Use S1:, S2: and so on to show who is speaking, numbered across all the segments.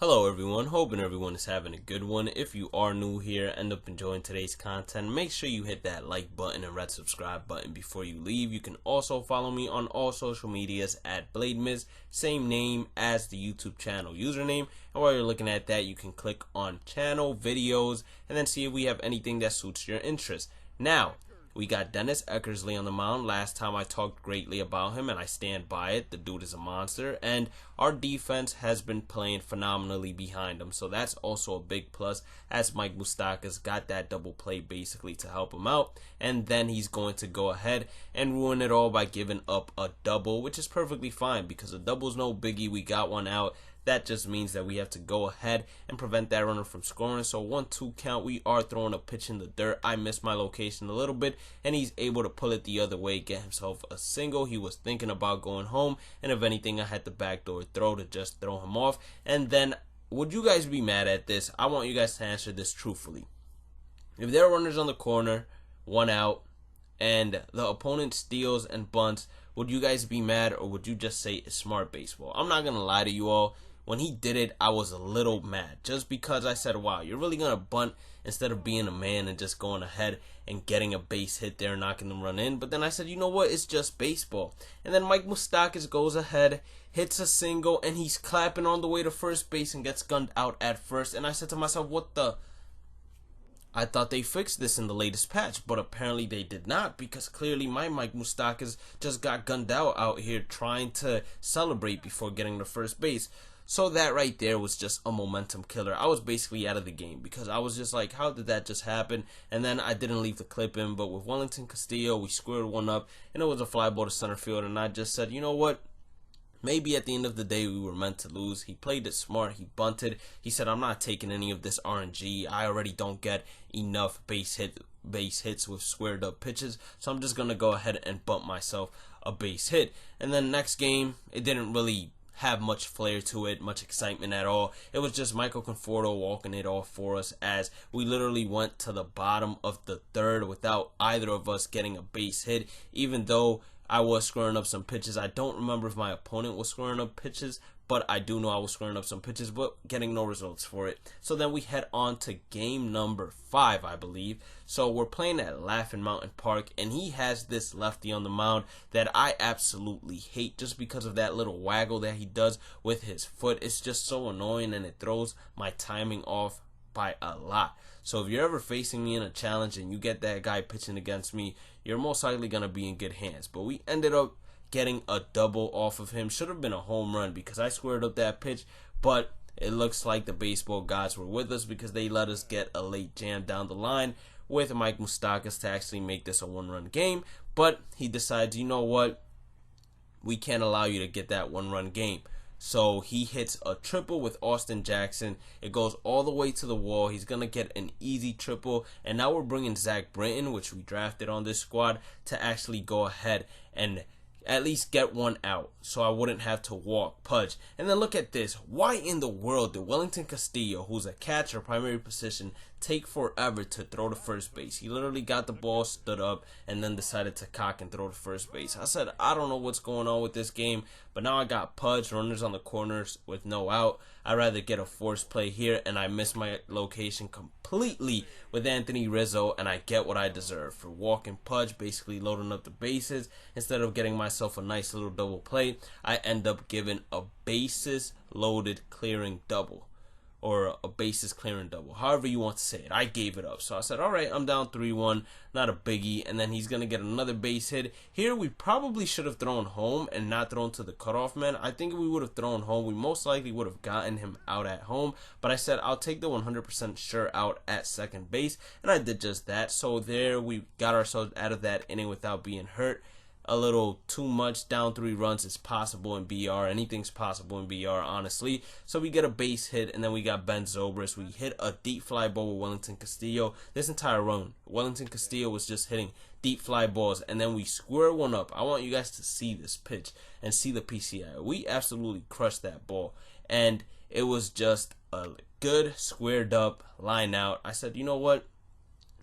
S1: Hello everyone, hoping everyone is having a good one. If you are new here, end up enjoying today's content, make sure you hit that like button and red subscribe button before you leave. You can also follow me on all social medias at BladeMiz, same name as the YouTube channel username. And while you're looking at that, you can click on channel, videos, and then see if we have anything that suits your interest. Now, we got Dennis Eckersley on the mound. Last time I talked greatly about him, and I stand by it. The dude is a monster, and our defense has been playing phenomenally behind him. So that's also a big plus, as Mike Moustakas got that double play basically to help him out. And then he's going to go ahead and ruin it all by giving up a double, which is perfectly fine because a double's no biggie. We got one out. That just means that we have to go ahead and prevent that runner from scoring. So 1-2 count. We are throwing a pitch in the dirt. I missed my location a little bit, and he's able to pull it the other way, get himself a single. He was thinking about going home, and if anything, I had the backdoor throw to just throw him off. And then, would you guys be mad at this? I want you guys to answer this truthfully. If there are runners on the corner, one out, and the opponent steals and bunts, would you guys be mad, or would you just say it's smart baseball? I'm not going to lie to you all. When he did it, I was a little mad just because I said, wow, you're really going to bunt instead of being a man and just going ahead and getting a base hit there and knocking them run in. But then I said, you know what? It's just baseball. And then Mike Moustakas goes ahead, hits a single, and he's clapping on the way to first base and gets gunned out at first. And I said to myself, what the? I thought they fixed this in the latest patch, but apparently they did not, because clearly my Mike Moustakas just got gunned out here trying to celebrate before getting to first base. So that right there was just a momentum killer. I was basically out of the game because I was just like, how did that just happen? And then I didn't leave the clip in, but with Wellington Castillo, we squared one up, and it was a fly ball to center field, and I just said, you know what? Maybe at the end of the day, we were meant to lose. He played it smart. He bunted. He said, I'm not taking any of this RNG. I already don't get enough base hits with squared up pitches, so I'm just going to go ahead and bunt myself a base hit. And then next game, it didn't really have much flair to it, much excitement at all. It was just Michael Conforto walking it off for us, as we literally went to the bottom of the third without either of us getting a base hit, even though I was squaring up some pitches. I don't remember if my opponent was squaring up pitches, but I do know I was squaring up some pitches, but getting no results for it. So then we head on to game number 5, I believe. So we're playing at Laughing Mountain Park, and he has this lefty on the mound that I absolutely hate just because of that little waggle that he does with his foot. It's just so annoying, and it throws my timing off by a lot. So if you're ever facing me in a challenge and you get that guy pitching against me, you're most likely going to be in good hands. But we ended up getting a double off of him. Should have been a home run because I squared up that pitch, but it looks like the baseball gods were with us because they let us get a late jam down the line with Mike Moustakas to actually make this a one-run game. But he decides, you know what, we can't allow you to get that one-run game. So he hits a triple with Austin Jackson. It goes all the way to the wall. He's going to get an easy triple. And now we're bringing Zach Britton, which we drafted on this squad, to actually go ahead and at least get one out so I wouldn't have to walk Pudge. And then look at this. Why in the world did Wellington Castillo, who's a catcher, primary position, take forever to throw to first base? He literally got the ball, stood up, and then decided to cock and throw to first base. I said, I don't know what's going on with this game, but now I got Pudge, runners on the corners with no out. I'd rather get a forced play here, and I miss my location completely with Anthony Rizzo, and I get what I deserve for walking Pudge, basically loading up the bases. Instead of getting myself a nice little double play, I end up giving a bases loaded clearing double, or a bases clearing double, however you want to say it. I gave it up. So I said, all right, I'm down 3-1, not a biggie. And then he's going to get another base hit. Here we probably should have thrown home and not thrown to the cutoff man. I think if we would have thrown home, we most likely would have gotten him out at home. But I said, I'll take the 100% sure out at second base. And I did just that. So there we got ourselves out of that inning without being hurt. A little too much. Down 3 runs is possible in BR. Anything's possible in BR, honestly. So we get a base hit, and then we got Ben Zobrist. We hit a deep fly ball with Wellington Castillo. This entire run, Wellington Castillo was just hitting deep fly balls, and then we square one up. I want you guys to see this pitch and see the PCI. We absolutely crushed that ball, and it was just a good squared up line out. I said, you know what?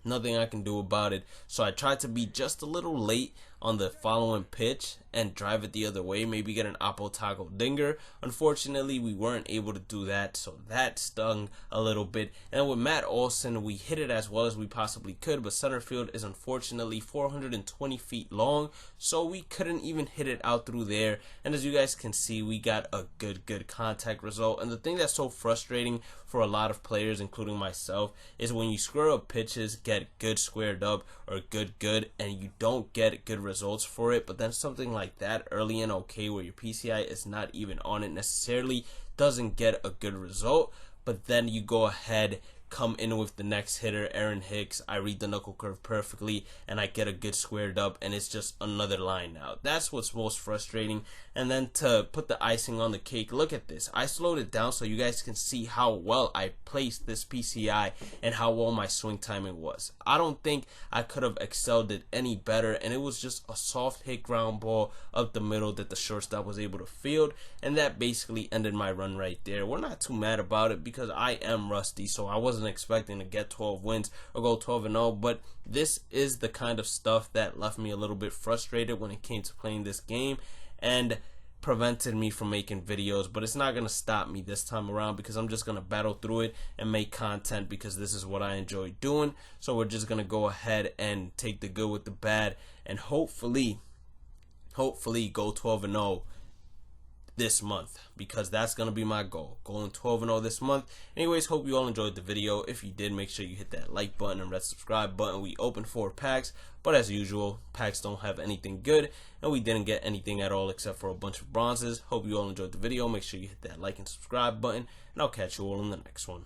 S1: Nothing I can do about it. So I tried to be just a little late on the following pitch and drive it the other way, maybe get an oppo taco dinger. Unfortunately, we weren't able to do that, so that stung a little bit. And with Matt Olson, we hit it as well as we possibly could, but center field is unfortunately 420 feet long, so we couldn't even hit it out through there. And as you guys can see, we got a good contact result. And the thing that's so frustrating for a lot of players, including myself, is when you square up pitches, get good squared up or good, and you don't get good results for it, but then something like that early and okay where your PCI is not even on it necessarily doesn't get a good result, but then you go ahead, come in with the next hitter, Aaron Hicks. I read the knuckle curve perfectly and I get a good squared up, and it's just another line out. That's what's most frustrating. And then to put the icing on the cake, look at this. I slowed it down so you guys can see how well I placed this PCI and how well my swing timing was. I don't think I could have excelled it any better, and it was just a soft hit ground ball up the middle that the shortstop was able to field, and that basically ended my run right there. We're not too mad about it because I am rusty, so I wasn't expecting to get 12 wins or go 12-0, but this is the kind of stuff that left me a little bit frustrated when it came to playing this game and prevented me from making videos. But it's not going to stop me this time around because I'm just going to battle through it and make content because this is what I enjoy doing. So we're just going to go ahead and take the good with the bad and hopefully go 12-0 this month, because that's going to be my goal, going 12-0 this month. Anyways, hope you all enjoyed the video. If you did, make sure you hit that like button and red subscribe button. We opened 4 packs, but as usual, packs don't have anything good, and we didn't get anything at all except for a bunch of bronzes. Hope you all enjoyed the video. Make sure you hit that like and subscribe button, and I'll catch you all in the next one.